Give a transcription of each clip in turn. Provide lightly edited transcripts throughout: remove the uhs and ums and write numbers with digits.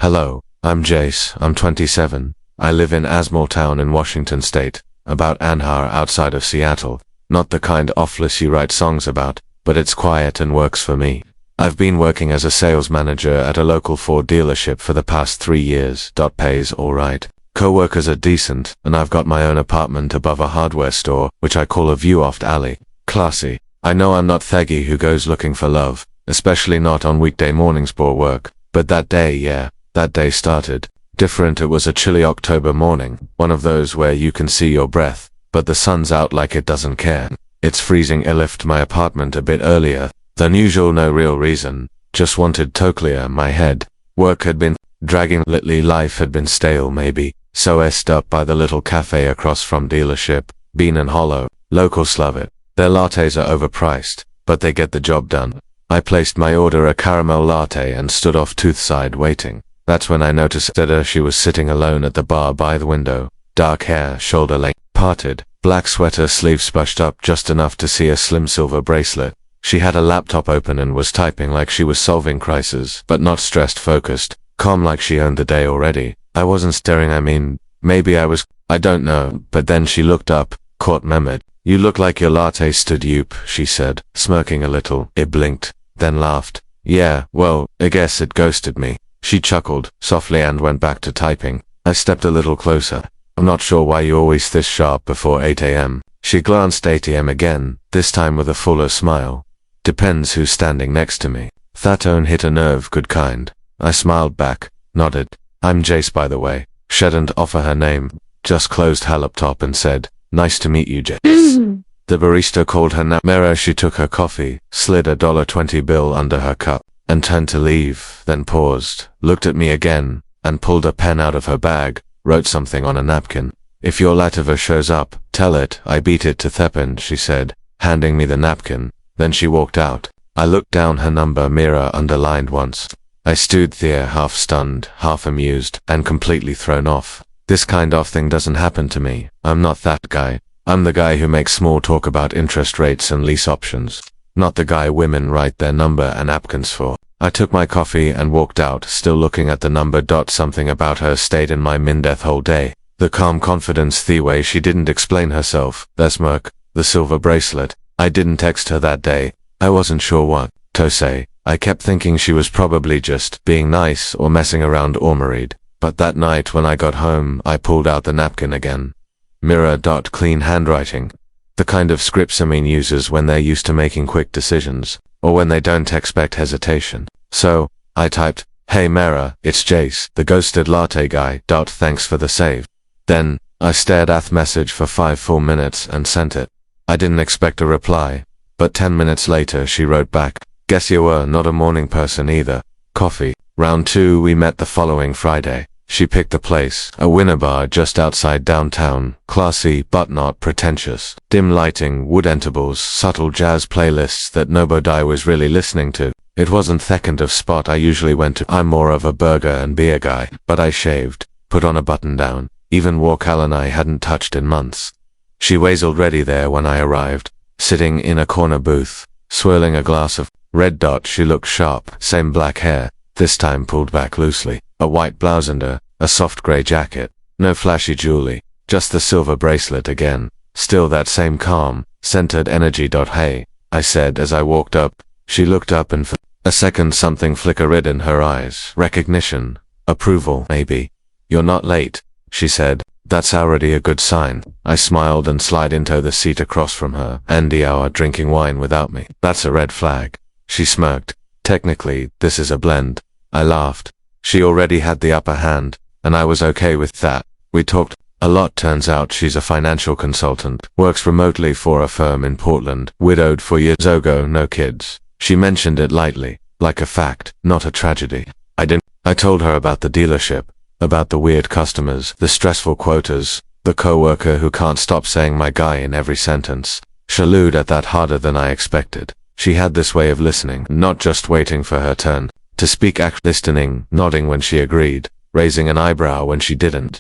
Hello, I'm Jace, I'm 27. I live in Asmalltown in Washington State, about an hour outside of Seattle. Not the kind offless you write songs about, but it's quiet and works for me. I've been working as a sales manager at a local Ford dealership for the past 3 years. Pays alright. Co-workers are decent, and I've got my own apartment above a hardware store, which I call a view-off alley. Classy. I know I'm not Theggy who goes looking for love, especially not on weekday mornings for work, but that day started different. It was a chilly October morning, one of those where you can see your breath, but the sun's out like it doesn't care. It's freezing. I left my apartment a bit earlier than usual, no real reason, just wanted to clear my head. Work had been dragging lately, life had been stale maybe, so I stopped up by the little cafe across from dealership. Bean and Hollow, locals love it. Their lattes are overpriced, but they get the job done. I placed my order, a caramel latte, and stood off toothside waiting. That's when I noticed that she was sitting alone at the bar by the window. Dark hair, shoulder length, parted, black sweater sleeves splashed up just enough to see a slim silver bracelet. She had a laptop open and was typing like she was solving crises, but not stressed, focused, calm, like she owned the day already. I wasn't staring, maybe I was, I don't know, but then she looked up, caught Mehmet. "You look like your latte stood you," she said, smirking a little. It blinked, then laughed. "Yeah, well, I guess it ghosted me." She chuckled softly and went back to typing. I stepped a little closer. "I'm not sure why you always this sharp before 8 a.m. She glanced 8 a.m. again, this time with a fuller smile. "Depends who's standing next to me." That tone hit a nerve, good kind. I smiled back, nodded. "I'm Jace, by the way." She didn't offer her name, just closed her laptop and said, "Nice to meet you, Jace." The barista called her Namera. She took her coffee, slid a $20 bill under her cup, and turned to leave, then paused, looked at me again, and pulled a pen out of her bag, wrote something on a napkin. "If your Latova shows up, tell it I beat it to Thepin," she said, handing me the napkin. Then she walked out. I looked down, her number, Mira, underlined once. I stood there, half stunned, half amused, and completely thrown off. This kind of thing doesn't happen to me. I'm not that guy. I'm the guy who makes small talk about interest rates and lease options. Not the guy women write their number and napkins for. I took my coffee and walked out, still looking at the number. Something about her stayed in my mind whole day. The calm confidence, the way she didn't explain herself, the smirk, the silver bracelet. I didn't text her that day. I wasn't sure what to say. I kept thinking she was probably just being nice or messing around or married. But that night when I got home, I pulled out the napkin again. Mirror. Clean handwriting. The kind of scripts uses when they're used to making quick decisions, or when they don't expect hesitation. So, I typed, "Hey Mara, it's Jace, the ghosted latte guy. Thanks for the save." Then, I stared at the message for 5 full minutes and sent it. I didn't expect a reply, but 10 minutes later she wrote back, "Guess you were not a morning person either. Coffee." Round 2. We met the following Friday. She picked the place, a winner bar just outside downtown, classy but not pretentious. Dim lighting, wood tables, subtle jazz playlists that nobody was really listening to. It wasn't the kind of spot I usually went to. I'm more of a burger and beer guy, but I shaved, put on a button down, even wore Callan I hadn't touched in months. She wazzled ready there when I arrived, sitting in a corner booth, swirling a glass of red. She looked sharp, same black hair, this time pulled back loosely, a white blouse under, a soft grey jacket, no flashy jewelry, just the silver bracelet again, still that same calm, centered energy. "Hey," I said as I walked up. She looked up and for a second something flickered in her eyes, recognition, approval maybe. "You're not late," she said. "That's already a good sign." I smiled and slid into the seat across from her, and the hour drinking wine without me. "That's a red flag." She smirked. "Technically, this is a blend." I laughed. She already had the upper hand, and I was okay with that. We talked a lot. Turns out she's a financial consultant, works remotely for a firm in Portland, widowed 4 years ago, no kids. She mentioned it lightly, like a fact, not a tragedy. I told her about the dealership, about the weird customers, the stressful quotas, the co-worker who can't stop saying "my guy" in every sentence. She looed at that harder than I expected. She had this way of listening, not just waiting for her turn to speak, actually listening, nodding when she agreed, raising an eyebrow when she didn't.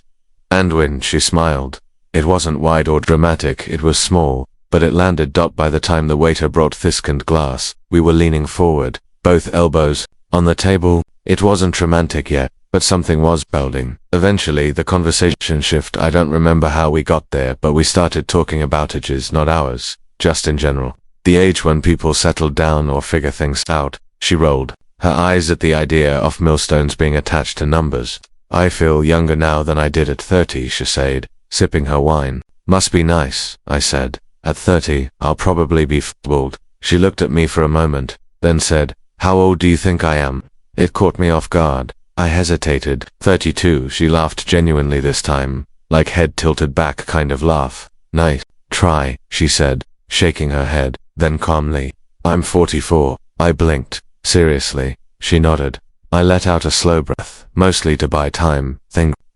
And when she smiled, it wasn't wide or dramatic, it was small, but it landed. By the time the waiter brought thickened glass, we were leaning forward, both elbows on the table. It wasn't romantic yet, but something was building. Eventually, the conversation shifted. I don't remember how we got there, but we started talking about ages, not hours, just in general. The age when people settled down or figure things out. She rolled her eyes at the idea of millstones being attached to numbers. I feel younger now than I did at 30, she said, sipping her wine. Must be nice, I said. At 30, I'll probably be f***ed. She looked at me for a moment, then said, how old do you think I am? It caught me off guard. I hesitated. 32, she laughed genuinely this time, like head tilted back kind of laugh. Nice try, she said, shaking her head, then calmly. I'm 44. I blinked. Seriously? She nodded. I let out a slow breath, mostly to buy time.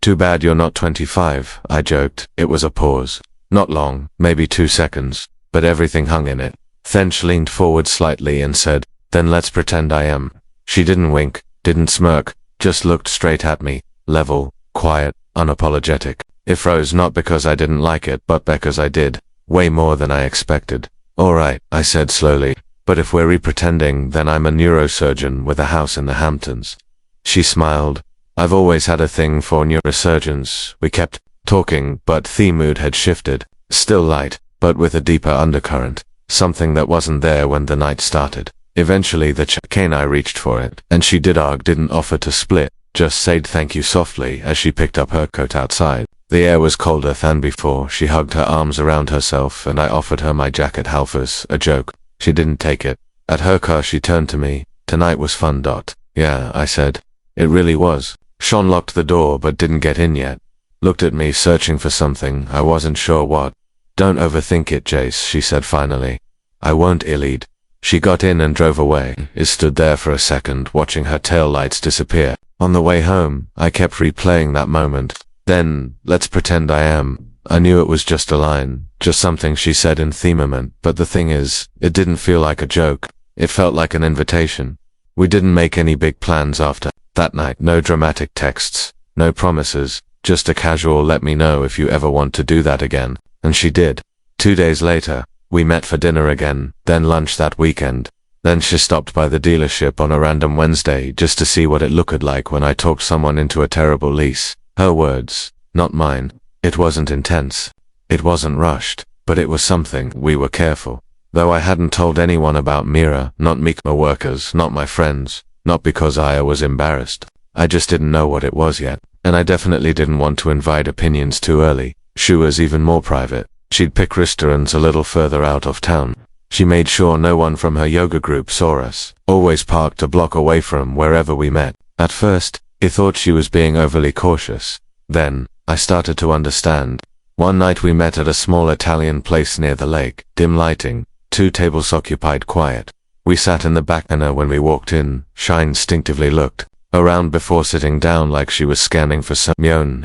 Too bad you're not 25, I joked. It was a pause. Not long, maybe 2 seconds, but everything hung in it. Then she leaned forward slightly and said, then let's pretend I am. She didn't wink, didn't smirk, just looked straight at me, level, quiet, unapologetic. It froze not because I didn't like it, but because I did. Way more than I expected. All right, I said slowly, but if we're re-pretending, then I'm a neurosurgeon with a house in the Hamptons. She smiled. I've always had a thing for neurosurgeons. We kept talking, but the mood had shifted. Still light, but with a deeper undercurrent. Something that wasn't there when the night started. Eventually the canine reached for it, and she didn't offer to split, just said thank you softly as she picked up her coat outside. The air was colder than before. She hugged her arms around herself, and I offered her my jacket halfers, a joke. She didn't take it. At her car she turned to me. Tonight was fun. Yeah, I said. It really was. Sean locked the door but didn't get in yet. Looked at me searching for something, I wasn't sure what. Don't overthink it, Jace, she said finally. I won't, Iliad. She got in and drove away. I stood there for a second, watching her tail lights disappear. On the way home, I kept replaying that moment. Then, let's pretend I am. I knew it was just a line, just something she said in themament, but the thing is, it didn't feel like a joke. It felt like an invitation. We didn't make any big plans after that night. No dramatic texts, no promises, just a casual let me know if you ever want to do that again. And she did. 2 days later, we met for dinner again, then lunch that weekend. Then she stopped by the dealership on a random Wednesday just to see what it looked like when I talked someone into a terrible lease. Her words, not mine. It wasn't intense. It wasn't rushed, but it was something. We were careful. Though I hadn't told anyone about Mira, not my workers, not my friends, not because I was embarrassed. I just didn't know what it was yet, and I definitely didn't want to invite opinions too early. She was even more private. She'd pick restaurants a little further out of town. She made sure no one from her yoga group saw us, always parked a block away from wherever we met. At first, I thought she was being overly cautious. Then, I started to understand. One night we met at a small Italian place near the lake, dim lighting, 2 tables occupied, quiet. We sat in the back corner when we walked in. She instinctively looked around before sitting down like she was scanning for some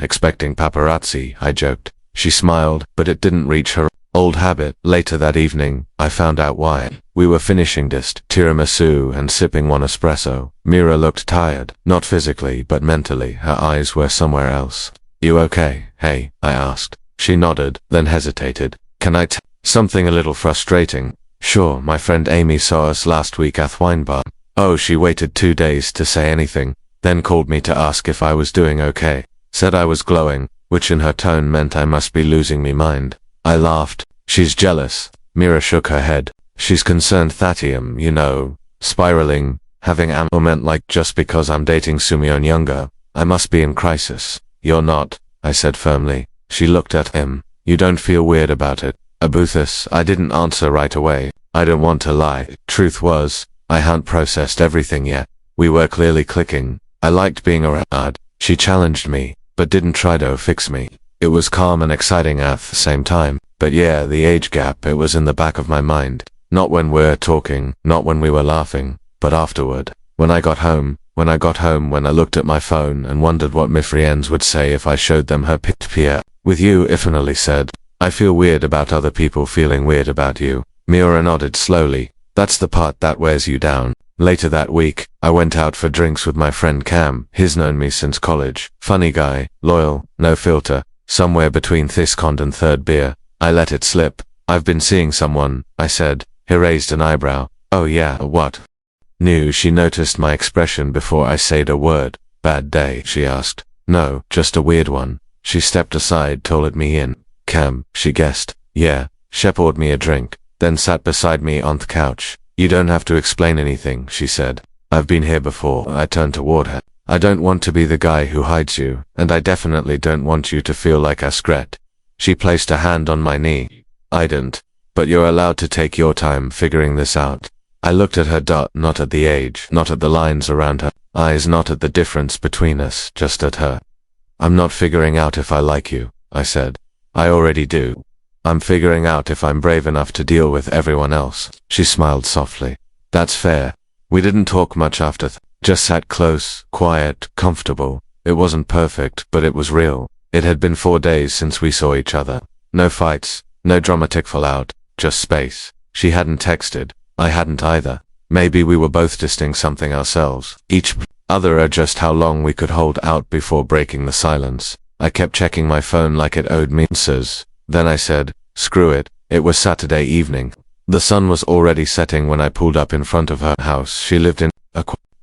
expecting paparazzi, I joked. She smiled, but it didn't reach her old habit. Later that evening, I found out why. We were finishing this tiramisu and sipping one espresso. Mira looked tired, not physically but mentally. Her eyes were somewhere else. You okay? Hey, I asked. She nodded, then hesitated. Can I tell something a little frustrating? Sure, my friend Amy saw us last week at wine bar. Oh, she waited 2 days to say anything, then called me to ask if I was doing okay. Said I was glowing, which in her tone meant I must be losing me mind. I laughed. She's jealous. Mira shook her head. She's concerned that spiraling, having ammo meant like just because I'm dating Sumion younger, I must be in crisis. You're not, I said firmly. She looked at him. You don't feel weird about it? Abuthus, I didn't answer right away. I don't want to lie. Truth was, I hadn't processed everything yet. We were clearly clicking. I liked being around. She challenged me, but didn't try to fix me. It was calm and exciting at the same time. But yeah, the age gap, it was in the back of my mind. Not when we're talking, not when we were laughing, but afterward. When I got home, when I looked at my phone and wondered what my friends would say if I showed them her picture. With you, Ifanali said. I feel weird about other people feeling weird about you. Mira nodded slowly. That's the part that wears you down. Later that week, I went out for drinks with my friend Cam. He's known me since college. Funny guy, loyal, no filter. Somewhere between Thiscond and third beer, I let it slip. I've been seeing someone, I said. He raised an eyebrow. Oh yeah, what? Knew she noticed my expression before I said a word. Bad day, she asked. No, just a weird one. She stepped aside to let me in. Cam, she guessed. Yeah. She poured me a drink, then sat beside me on the couch. You don't have to explain anything, she said. I've been here before. I turned toward her. I don't want to be the guy who hides you, and I definitely don't want you to feel like a scrat. She placed a hand on my knee. I didn't. But you're allowed to take your time figuring this out. I looked at her, not at the age, not at the lines around her eyes, not at the difference between us, just at her. I'm not figuring out if I like you, I said. I already do. I'm figuring out if I'm brave enough to deal with everyone else. She smiled softly. That's fair. We didn't talk much after just sat close, quiet, comfortable. It wasn't perfect, but it was real. It had been 4 days since we saw each other. No fights, no dramatic fallout, just space. She hadn't texted. I hadn't either. Maybe we were both testing something ourselves, each other, or just how long we could hold out before breaking the silence. I kept checking my phone like it owed me answers. Then I said, screw it. It was Saturday evening. The sun was already setting when I pulled up in front of her house. She lived in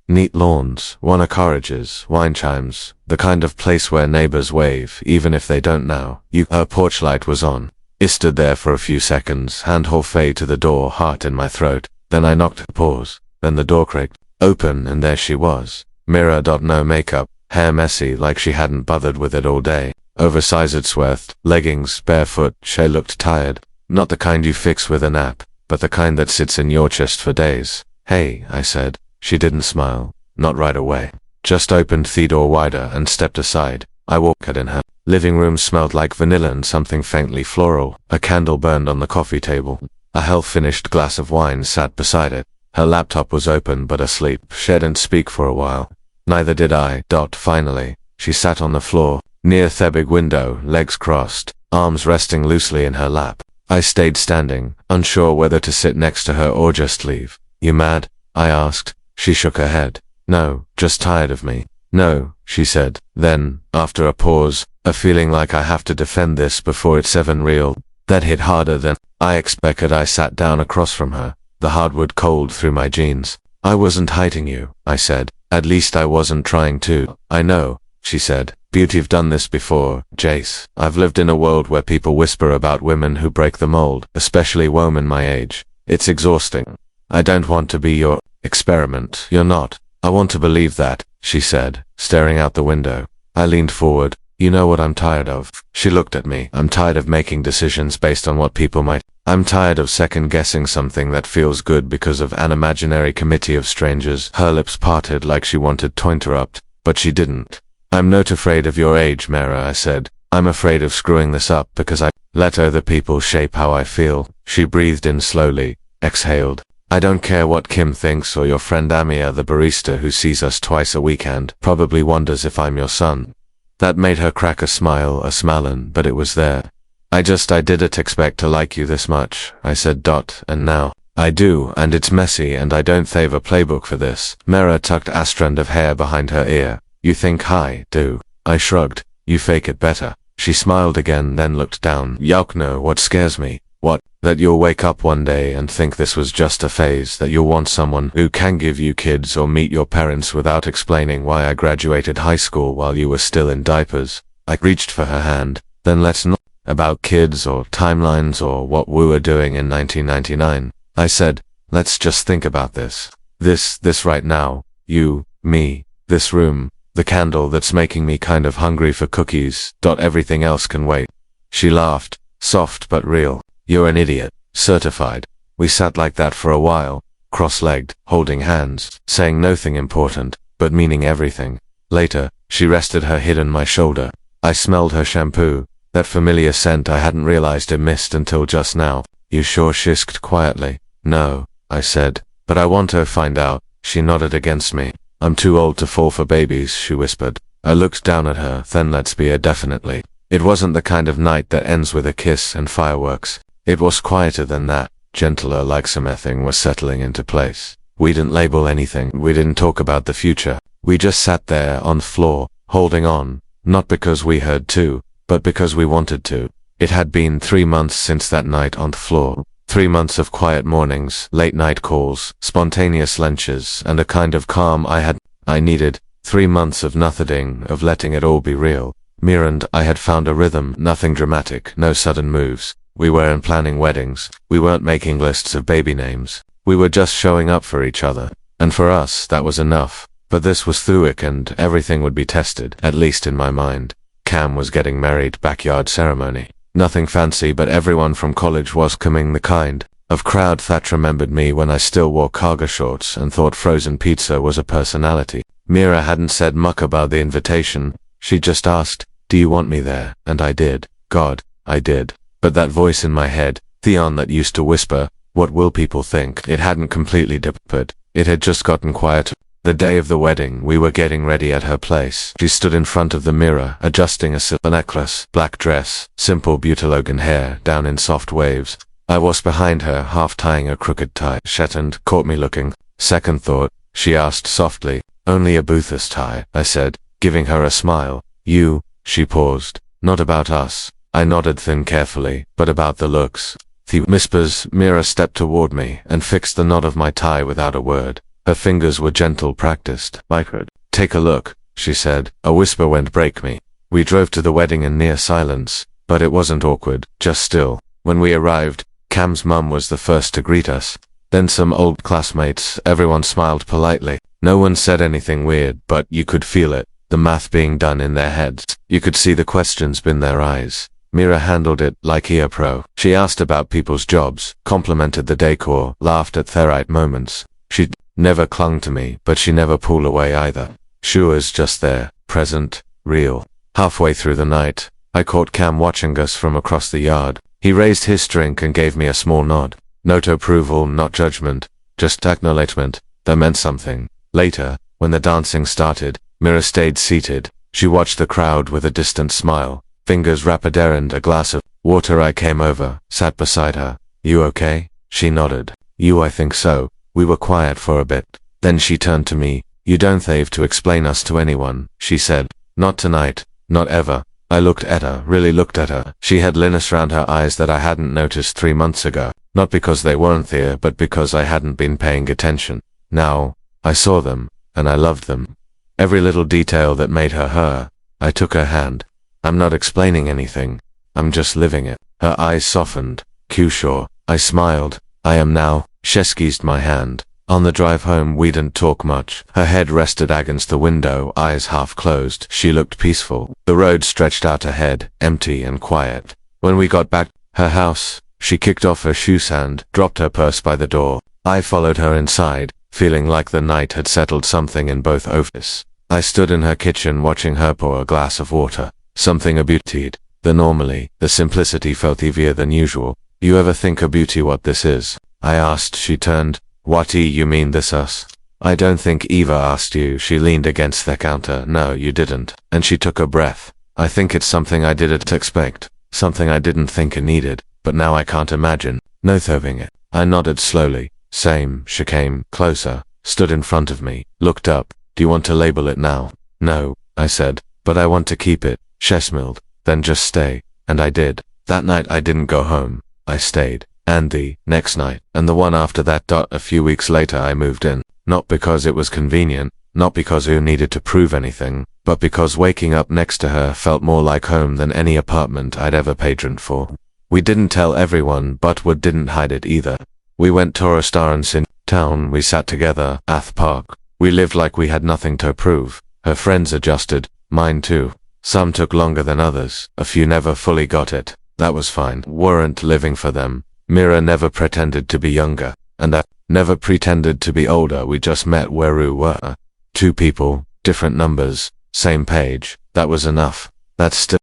neat lawns, wine carriages, wine chimes, the kind of place where neighbors wave, even if they don't now. Her porch light was on. I stood there for a few seconds, hand halfway to the door, heart in my throat. Then I knocked, pause. Then the door creaked open, and there she was. Mirror, no makeup, hair messy like she hadn't bothered with it all day. Oversized sweat, leggings, barefoot. She looked tired. Not the kind you fix with an app, but the kind that sits in your chest for days. Hey, I said. She didn't smile. Not right away. Just opened the door wider and stepped aside. I walked in. Her living room smelled like vanilla and something faintly floral. A candle burned on the coffee table. A half-finished glass of wine sat beside it. Her laptop was open but asleep. She didn't speak for a while. Neither did I. Finally, she sat on the floor, near the big window, legs crossed, arms resting loosely in her lap. I stayed standing, unsure whether to sit next to her or just leave. You mad? I asked. She shook her head. No, just tired of me. No, she said. Then, after a pause, a feeling like I have to defend this before it's even real, that hit harder than I expected. I sat down across from her, the hardwood cold through my jeans. I wasn't hiding you, I said. At least I wasn't trying to. I know, she said. You've done this before, Jace. I've lived in a world where people whisper about women who break the mold, especially women my age. It's exhausting. I don't want to be your experiment. You're not. I want to believe that, she said, staring out the window. I leaned forward. You know what I'm tired of? She looked at me. I'm tired of making decisions based on what people might. I'm tired of second-guessing something that feels good because of an imaginary committee of strangers. Her lips parted like she wanted to interrupt, but she didn't. I'm not afraid of your age, Mara, I said. I'm afraid of screwing this up because I let other people shape how I feel. She breathed in slowly, exhaled. I don't care what Kim thinks, or your friend Amia, the barista who sees us twice a weekend, probably wonders if I'm your son. That made her crack a smile, a smilin', but it was there. I didn't expect to like you this much, I said. And now, I do, and it's messy, and I don't have a playbook for this. Mara tucked a strand of hair behind her ear. You think I do? I shrugged. You fake it better. She smiled again, then looked down. No, what scares me? What? That you'll wake up one day and think this was just a phase, that you'll want someone who can give you kids or meet your parents without explaining why I graduated high school while you were still in diapers. I reached for her hand. Then let's not about kids or timelines or what we were doing in 1999. I said, let's just think about this. This right now. You, me, this room, the candle that's making me kind of hungry for cookies. Everything else can wait. She laughed, soft but real. You're an idiot. Certified. We sat like that for a while, cross-legged, holding hands, saying nothing important, but meaning everything. Later, she rested her head on my shoulder. I smelled her shampoo, that familiar scent I hadn't realized I missed until just now. You sure? She asked quietly. No, I said, but I want to find out. She nodded against me. I'm too old to fall for babies, she whispered. I looked down at her. Then let's be a definitely. It wasn't the kind of night that ends with a kiss and fireworks. It was quieter than that, gentler, like something was settling into place. We didn't label anything. We didn't talk about the future. We just sat there on the floor, holding on, not because we heard to, but because we wanted to. It had been 3 months since that night on the floor. 3 months of quiet mornings, late night calls, spontaneous lunches, and a kind of calm I needed. 3 months of nothing, of letting it all be real. Mira and I had found a rhythm, nothing dramatic, no sudden moves. We weren't planning weddings. We weren't making lists of baby names. We were just showing up for each other. And for us, that was enough. But this was through it and everything would be tested, at least in my mind. Cam was getting married, backyard ceremony. Nothing fancy, but everyone from college was coming, the kind of crowd that remembered me when I still wore cargo shorts and thought frozen pizza was a personality. Mira hadn't said much about the invitation. She just asked, "Do you want me there?" And I did. God, I did. But that voice in my head, Theon that used to whisper, "What will people think?" It hadn't completely disappeared. It had just gotten quieter. The day of the wedding, we were getting ready at her place. She stood in front of the mirror, adjusting a silver necklace, black dress, simple Butylogan hair, down in soft waves. I was behind her, half tying a crooked tie. Shetland caught me looking. Second thought, she asked softly, "Only a Boothus tie," I said, giving her a smile. "You," she paused. "Not about us." I nodded then carefully, "But about the looks." The whispers. Mira stepped toward me and fixed the knot of my tie without a word. Her fingers were gentle, practiced. "I could take a look," she said. A whisper went break me. We drove to the wedding in near silence, but it wasn't awkward, just still. When we arrived, Cam's mum was the first to greet us. Then some old classmates. Everyone smiled politely. No one said anything weird, but you could feel it, the math being done in their heads. You could see the questions in their eyes. Mira handled it like a pro. She asked about people's jobs, complimented the decor, laughed at their moments. She never clung to me, but she never pulled away either. She was just there, present, real. Halfway through the night, I caught Cam watching us from across the yard. He raised his drink and gave me a small nod. Not approval, not judgment, just acknowledgement. That meant something. Later, when the dancing started, Mira stayed seated. She watched the crowd with a distant smile. Fingers rapid errand a glass of water. I came over, sat beside her. "You okay?" She nodded. "You, I think so." We were quiet for a bit. Then she turned to me. "You don't have to explain us to anyone," she said. "Not tonight, not ever." I looked at her, really looked at her. She had linens around her eyes that I hadn't noticed 3 months ago. Not because they weren't there, but because I hadn't been paying attention. Now, I saw them, and I loved them. Every little detail that made her her. I took her hand. "I'm not explaining anything. I'm just living it." Her eyes softened. "Q sure." I smiled. "I am now." She squeezed my hand. On the drive home we didn't talk much. Her head rested against the window, eyes half closed. She looked peaceful. The road stretched out ahead, empty and quiet. When we got back to her house, she kicked off her shoe sand, dropped her purse by the door. I followed her inside, feeling like the night had settled something in both of us. I stood in her kitchen watching her pour a glass of water. Something a beautied. The simplicity felt heavier than usual. "You ever think a beauty what this is?" I asked. She turned. "What you mean this us?" "I don't think Eva asked you." She leaned against the counter. "No, you didn't." And she took a breath. "I think it's something I didn't expect. Something I didn't think I needed. But now I can't imagine no throwing it." I nodded slowly. "Same." She came closer, stood in front of me, looked up. "Do you want to label it now?" "No," I said. "But I want to keep it." She smiled. "Then just stay." And I did. That night I didn't go home. I stayed. And the next night, and the one after that. A few weeks later I moved in. Not because it was convenient, not because I needed to prove anything, but because waking up next to her felt more like home than any apartment I'd ever paid rent for. We didn't tell everyone, but we didn't hide it either. We went to restaurants in town, we sat together, at the park. We lived like we had nothing to prove. Her friends adjusted, mine too. Some took longer than others, a few never fully got it. That was fine. Weren't living for them. Mira never pretended to be younger, and I never pretended to be older. We just met where we were. Two people, different numbers, same page. That was enough. That's still